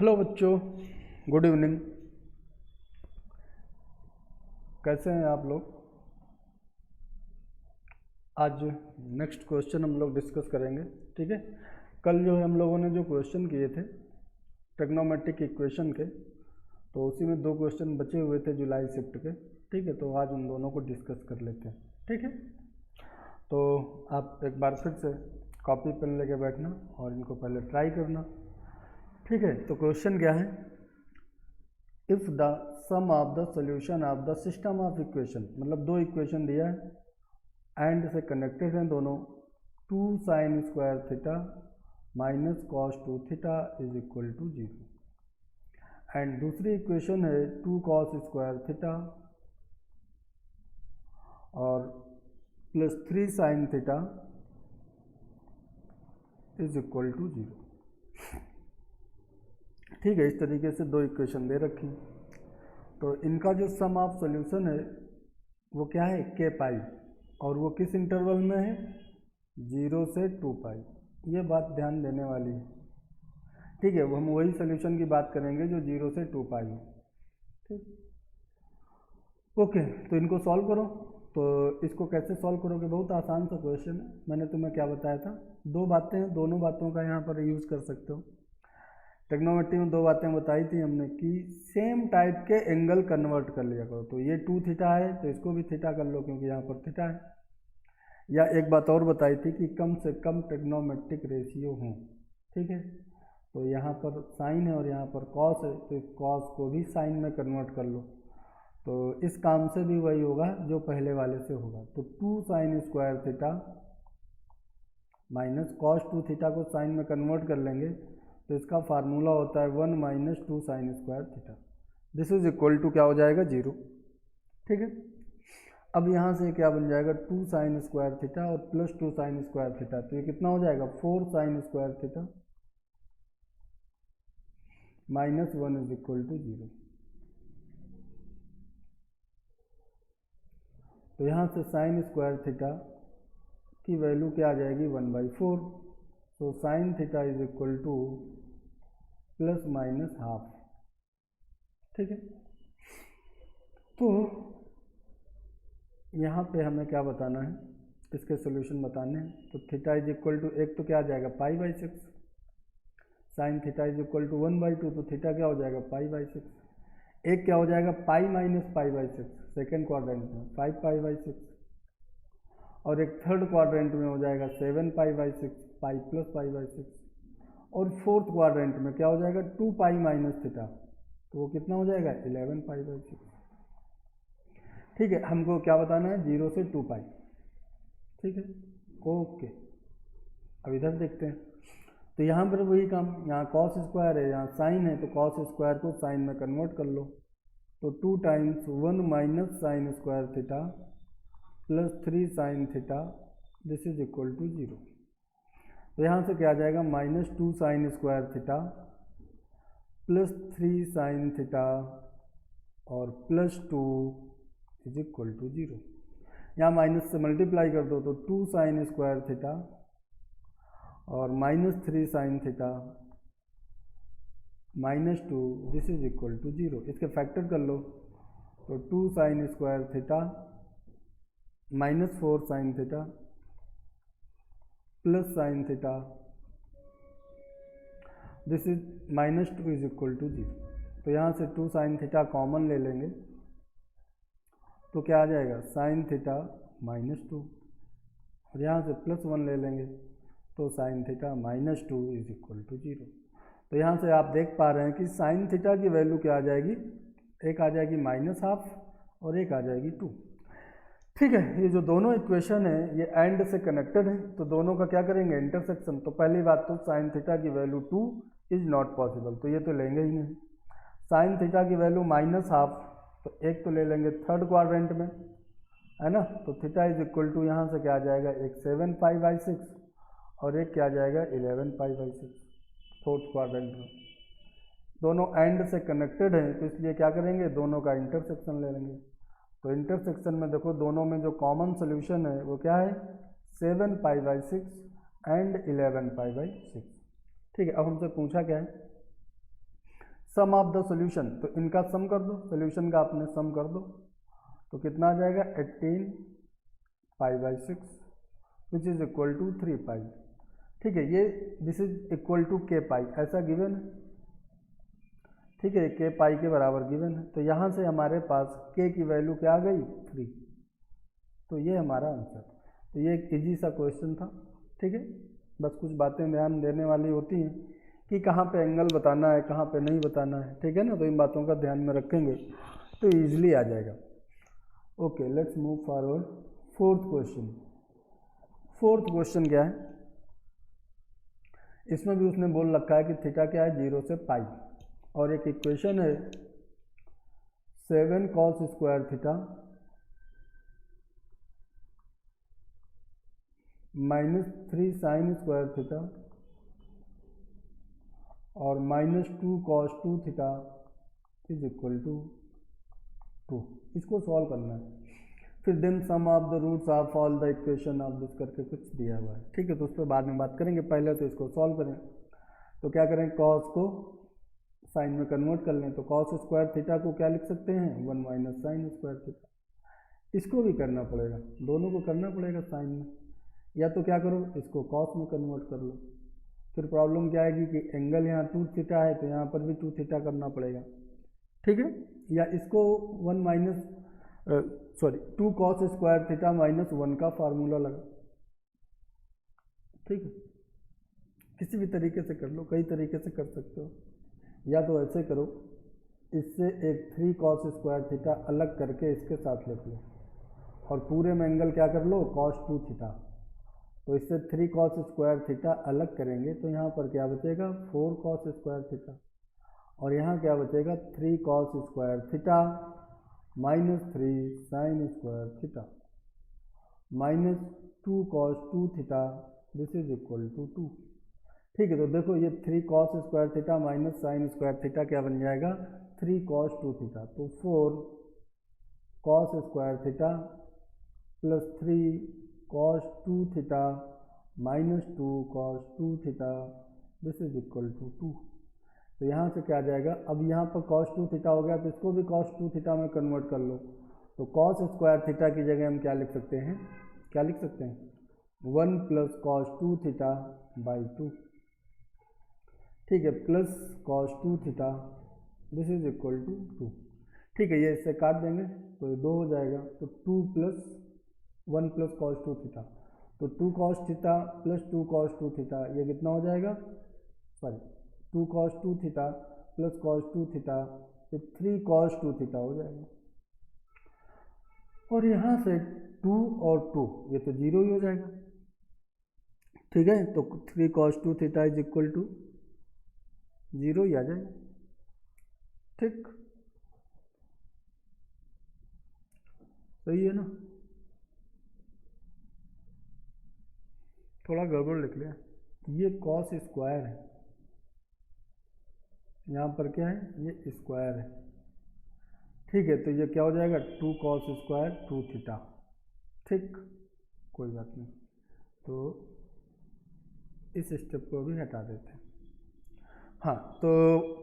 Hello बच्चों, good evening. कैसे हैं आप लोग? आज नेक्स्ट क्वेश्चन हम लोग डिस्कस करेंगे। ठीक है, कल जो है हम लोगों ने जो क्वेश्चन किए थे ट्रिग्नोमेट्रिक इक्वेशन के, तो उसी में 2 क्वेश्चन बचे हुए थे जुलाई शिफ्ट के। ठीक है, तो आज उन दोनों को डिस्कस कर लेते हैं। ठीक है, तो आप एक बार फिर से कॉपी पेन लेके बैठना और इनको पहले ट्राई करना। ठीक है, तो क्वेश्चन क्या है? If the sum of the solution of the system of equation, मतलब 2 इक्वेशन दिया है एंड से कनेक्टेड हैं दोनों, 2 sin square theta minus cos 2 theta is equal to 0। And दूसरी इक्वेशन है 2 cos स्क्वायर थीटा और plus 3 sin theta is equal to 0। ठीक है, इस तरीके से 2 इक्वेशन दे रखी। तो इनका जो सम ऑफ सॉल्यूशन है वो क्या है? के पाई, और वो किस इंटरवल में है? 0 से 2 पाई। ये बात ध्यान देने वाली है। ठीक है, वो हम वही सॉल्यूशन की बात करेंगे जो 0 से 2 पाई है। ठीक, ओके। तो इनको सॉल्व करो। तो इसको कैसे सॉल्व करोगे? बहुत आसान सा क्वेश्चन है। मैंने तुम्हें क्या बताया था? 2 बातें हैं, दोनों बातों का यहाँ पर यूज़ कर सकते हो। ट्रिग्नोमेट्री में 2 बातें बताई थी हमने कि सेम टाइप के एंगल कन्वर्ट कर लिया करो। तो ये 2 थीटा है तो इसको भी थीटा कर लो क्योंकि यहाँ पर थीटा है। या एक बात और बताई थी कि कम से कम ट्रिग्नोमेट्रिक रेशियो हो। ठीक है, तो यहाँ पर साइन है और यहाँ पर कॉस है, तो इस कॉस को भी साइन में कन्वर्ट कर लो। तो इस काम से भी वही होगा जो पहले वाले से होगा। तो 2 sin square theta minus cos 2 theta को साइन में कन्वर्ट कर लेंगे तो इसका फार्मूला होता है 1 minus 2 sin square theta. This is equal to क्या हो जाएगा? 0। ठीक है, अब यहाँ से क्या बन जाएगा? 2 sin स्क्वायर थीटा और प्लस 2 sin स्क्वायर थीटा, तो ये कितना हो जाएगा? 4 sin square theta minus 1 is equal to 0। तो यहाँ से साइन स्क्वायर थीटा की वैल्यू क्या आ जाएगी? 1/4। तो sine theta is equal to plus minus half. ठीक है, तो यहाँ पे हमें क्या बताना है? इसके सॉल्यूशन बताने हैं। तो थीटा इज इक्वल टू, एक तो क्या आ जाएगा? π/6। Sine theta is equal to 1/2, तो थीटा क्या हो जाएगा? π/6। एक क्या हो जाएगा? पाई माइनस π/6 सेकेंड क्वाड्रेंट में 5π/6, और एक थर्ड क्वाड्रेंट में हो जाएगा 7π/6 पाई प्लस π/6, और फोर्थ क्वाड्रेंट में क्या हो जाएगा? 2 पाई माइनस थीटा, तो वो कितना हो जाएगा? 11π/6। ठीक है, हमको क्या बताना है? 0 से 2 पाई। ठीक है, ओके। अब इधर देखते हैं। तो यहाँ पर वही काम, यहाँ कॉस स्क्वायर है, यहाँ साइन है, तो कॉस स्क्वायर को साइन में कन्वर्ट कर लो। तो 2 times 1 minus sine square theta plus 3 sine theta this is equal to 0। तो यहाँ से क्या आ जाएगा? Minus 2 sine square theta plus 3 sine theta और प्लस 2 इज इक्वल टू 0। यहाँ माइनस से मल्टीप्लाई कर दो तो 2 साइन स्क्वायर थीटा और minus 3 sine theta minus 2 this is equal to 0। इसके फैक्टर कर लो तो 2 sine square theta minus 4 sine theta plus sine theta this is minus 2 is equal to 0। तो यहाँ से 2 साइन थीटा कॉमन ले लेंगे तो क्या आ जाएगा? साइन थीटा माइनस 2, और यहाँ से प्लस 1 ले लेंगे तो sine theta minus 2 is equal to 0। तो यहाँ से आप देख पा रहे हैं कि साइन थीटा की वैल्यू क्या आ जाएगी? एक आ जाएगी माइनस हाफ और एक आ जाएगी 2। ठीक है, ये जो दोनों इक्वेशन है ये एंड से कनेक्टेड है, तो दोनों का क्या करेंगे? इंटरसेक्शन। तो पहली बात तो साइन थीटा की वैल्यू 2 इज नॉट पॉसिबल, तो ये तो लेंगे ही नहीं। साइन थीटा की वैल्यू माइनस हाफ, तो एक तो ले लेंगे थर्ड क्वाड्रेंट में, है ना। तो थीटा इज इक्वल टू यहाँ से क्या आ जाएगा? एक 7π/6 और एक क्या आ जाएगा? 11π/6 फोर्थ क्वाड्रेंट में। दोनों एंड से कनेक्टेड हैं तो इसलिए क्या करेंगे? दोनों का इंटरसेक्शन ले लेंगे। तो इंटरसेक्शन में देखो दोनों में जो कॉमन सोल्यूशन है वो क्या है? 7π/6 एंड 11π/6। ठीक है, अब हमसे पूछा क्या है? सम ऑफ द सोल्यूशन, तो इनका सम कर दो, सोल्यूशन का आपने सम कर दो, तो कितना आ जाएगा 18 pi by 6 which is equal to 3 pi. ठीक है, ये दिस इज इक्वल टू के पाई, ऐसा गिवन है। ठीक है, के पाई के बराबर गिवन है, तो यहाँ से हमारे पास के की वैल्यू क्या आ गई 3, तो ये हमारा आंसर। तो ये एक इजी सा क्वेश्चन था। ठीक है, बस कुछ बातें ध्यान देने वाली होती हैं कि कहाँ पे एंगल बताना है, कहाँ पे नहीं बताना है। ठीक है ना, तो इन बातों का ध्यान में रखेंगे तो ईजिली आ जाएगा। Okay, let's move forward. Fourth question. Fourth question क्या है, इसमें भी उसने बोल रखा है कि थीटा क्या है 0 से पाई, और एक इक्वेशन है 7 cos square theta -3 sin square theta और -2 cos 2 theta is equal to 2। इसको सॉल्व करना है। फिर then sum of the roots of all the equation of this करके कुछ दिया हुआ है। ठीक है, तो उस पर बाद में बात करेंगे, पहले तो इसको सॉल्व करें। तो क्या करें, कॉस को साइन में कन्वर्ट कर लें, तो कॉस स्क्वायर थीटा को क्या लिख सकते हैं 1 माइनस साइन स्क्वायर थीटा। इसको भी करना पड़ेगा, दोनों को करना पड़ेगा साइन में, या तो क्या करो इसको कॉस में कन्वर्ट कर लो। फिर प्रॉब्लम क्या आएगी कि एंगल यहाँ 2 थीटा है तो यहाँ पर भी 2 थीटा करना पड़ेगा। ठीक है, या इसको 2 cos स्क्वायर थीटा -1 का फार्मूला लगा। ठीक है, किसी भी तरीके से कर लो, कई तरीके से कर सकते हो, या तो ऐसे करो, इससे एक 3 cos स्क्वायर थीटा अलग करके इसके साथ लिख लो, और पूरे में एंगल क्या कर लो cos 2 थीटा। तो इससे 3 cos स्क्वायर थीटा अलग करेंगे तो यहाँ पर क्या बचेगा 4 cos स्क्वायर थीटा, और यहाँ क्या बचेगा 3 cos square theta -3 sin square theta -2 cos 2 theta this is equal to 2। ठीक है, तो देखो ये 3 cos square theta minus sine square theta क्या बन जाएगा 3 cos 2 थीटा, तो 4 cos square theta plus 3 cos 2 theta -2 cos 2 theta this is equal to 2। तो यहाँ से क्या आ जाएगा, अब यहाँ पर cos 2 थीटा हो गया तो इसको भी cos 2 थीटा में कन्वर्ट कर लो, तो cos स्क्वायर थीटा की जगह हम क्या लिख सकते हैं, क्या लिख सकते हैं 1 प्लस cos 2 थीटा बाई 2। ठीक है, plus cos 2 theta this is equal to 2। ठीक है, ये इससे काट देंगे तो ये 2 हो जाएगा, तो 2 प्लस 1 प्लस cos 2 थीटा, तो 2 cos theta plus 2 cos 2 theta, ये कितना हो जाएगा, sorry 2 cos 2 theta plus cos 2 theta, तो 3 cos 2 थीटा हो जाएगा। और यहाँ से 2 और 2 ये तो 0 ही हो जाएगा। ठीक है, तो 3 cos 2 theta is equal to 0 ही आ जाएगा। ठीक, सही है ना, थोड़ा गड़बड़ लिख लिया, ये cos स्क्वायर है, यहाँ पर क्या है ये स्क्वायर है। ठीक है, तो ये क्या हो जाएगा 2 cos स्क्वायर 2 थीटा। ठीक, कोई बात नहीं, तो इस स्टेप को भी हटा देते हैं। हाँ, तो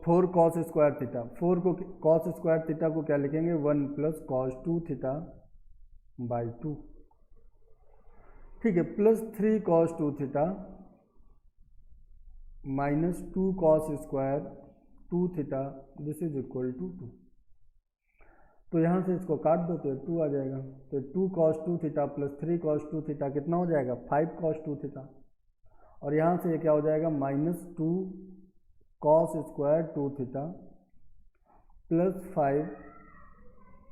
4 cos स्क्वायर थीटा, 4 को cos स्क्वायर थीटा को क्या लिखेंगे 1 प्लस cos 2 थीटा बाई 2। ठीक है, plus 3 cos 2 theta minus 2 cos square 2 theta this is equal to 2। तो यहाँ से इसको काट दो तो 2 आ जाएगा, तो 2 cos 2 theta plus 3 cos 2 theta कितना हो जाएगा 5 cos 2 थीटा, और यहाँ से ये क्या हो जाएगा -2 cos square 2 theta plus 5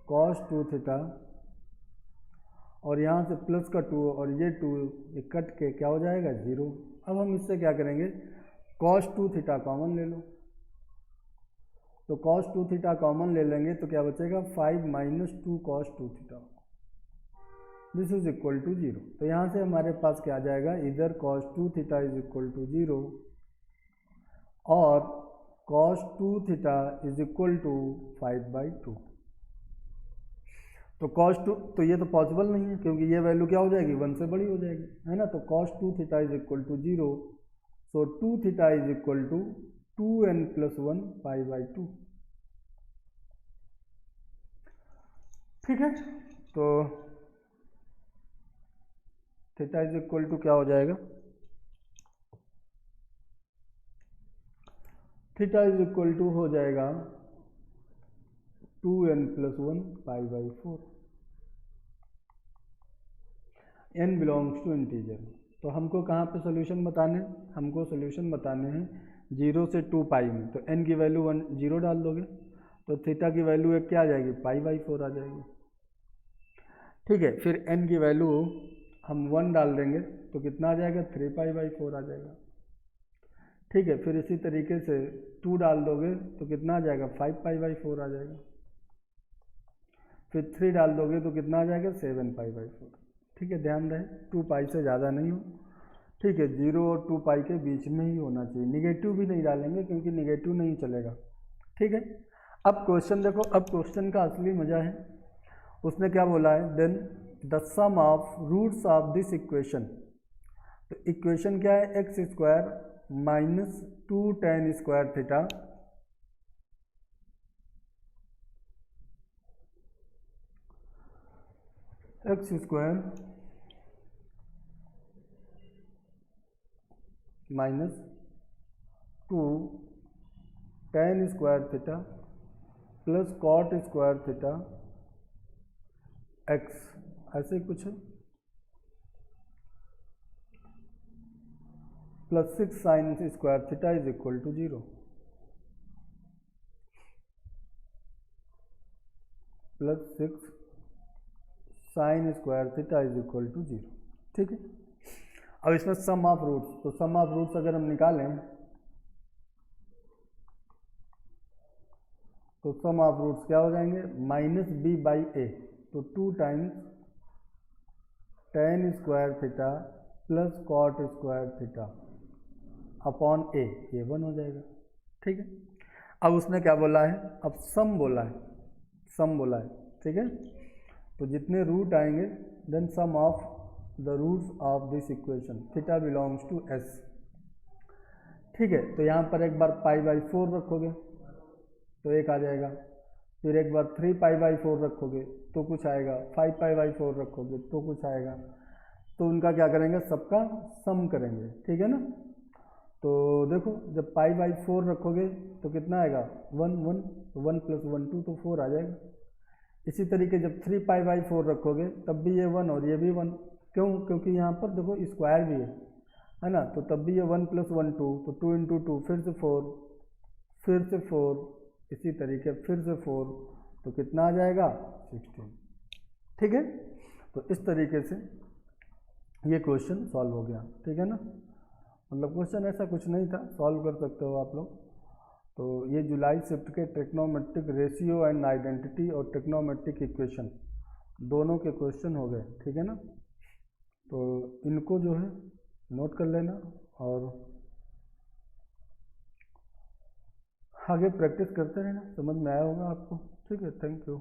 cos 2 theta, और यहाँ से प्लस का 2 और ये 2 ये कट के क्या हो जाएगा 0। अब हम इससे क्या करेंगे cos 2 थीटा कॉमन ले लो, तो cos 2 थीटा कॉमन ले लेंगे तो क्या बचेगा 5 minus 2 cos 2 theta this is equal to 0। तो यहाँ से हमारे पास क्या आ जाएगा, इधर cos 2 theta is equal to 0 और cos 2 theta is equal to 5/2। तो cos 2, तो ये तो पॉसिबल नहीं है क्योंकि ये वैल्यू क्या हो जाएगी 1 से बड़ी हो जाएगी, है ना। तो cos 2 theta is equal to 0, so 2 theta is equal to 2n+1 π/2। ठीक है, तो थीटा इज इक्वल टू क्या हो जाएगा, थीटा इज इक्वल टू हो जाएगा 2n+1 π/4। n belongs to integer. तो हमको कहाँ पे सोल्यूशन बताने हैं, हमको सोल्यूशन बताने हैं 0 से 2 पाई में। तो n की वैल्यू 0 डाल दोगे तो थीटा की वैल्यू एक क्या आ जाएगी, π/4 आ जाएगी। ठीक है, फिर n की वैल्यू हम 1 डाल देंगे तो कितना आ जाएगा, 3π/4 आ जाएगा। ठीक है, फिर इसी तरीके से 2 डाल दोगे तो कितना आ जाएगा, 5π/4 आ जाएगा। फिर 3 डाल दोगे तो कितना आ जाएगा, 7π/4। ठीक है, ध्यान रहे 2 पाई से ज़्यादा नहीं हो। ठीक है, 0 और 2 पाई के बीच में ही होना चाहिए, निगेटिव भी नहीं डालेंगे क्योंकि निगेटिव नहीं चलेगा। ठीक है, अब क्वेश्चन देखो, अब क्वेश्चन का असली मजा है। उसने क्या बोला है, then the sum of roots of this equation. तो इक्वेशन क्या है, x² minus 2 tan square theta x² minus 2 tan square theta plus cot square theta x, ऐसे कुछ है, plus 6 sine square theta is equal to 0, plus 6 sine square theta is equal to 0। ठीक है, अब इसमें सम ऑफ रूट्स, तो सम of roots अगर हम निकालें तो सम ऑफ रूट्स क्या हो जाएंगे, -b/a। तो 2 times tan square theta plus cot square theta upon a, ये 1 हो जाएगा। ठीक है, अब उसने क्या बोला है, अब सम बोला है, सम बोला है। ठीक है, तो जितने रूट आएंगे then sum of the roots of this equation, theta belongs to s। ठीक है, तो यहाँ पर एक बार π/4 रखोगे तो एक आ जाएगा, फिर एक बार 3π/4 रखोगे तो कुछ आएगा, 5π/4 रखोगे तो कुछ आएगा। तो उनका क्या करेंगे, सबका सम करेंगे। ठीक है ना, तो देखो जब π/4 रखोगे तो कितना आएगा, 1 1, तो 1 + 1 2, तो 4 आ जाएगा। इसी तरीके जब 3π/4 रखोगे तब भी ये 1 और ये भी 1, क्यों, क्योंकि यहाँ पर देखो स्क्वायर भी है ना, तो तब भी ये 1 + 1 2, तो 2 × 2 फिर से 4, फिर से 4, इसी तरीके फिर से 4, तो कितना आ जाएगा, 16। ठीक है, तो इस तरीके से ये क्वेश्चन सॉल्व हो गया। ठीक है ना, मतलब क्वेश्चन ऐसा कुछ नहीं था, सॉल्व कर सकते हो आप लोग। तो ये जुलाई शिफ्ट के ट्रिग्नोमेट्रिक रेशियो एंड आइडेंटिटी और ट्रिग्नोमेट्रिक इक्वेशन दोनों के क्वेश्चन हो गए। ठीक है ना, तो इनको जो है नोट कर लेना और आगे प्रैक्टिस करते रहना, समझ में आया होगा आपको। ठीक है, थैंक यू।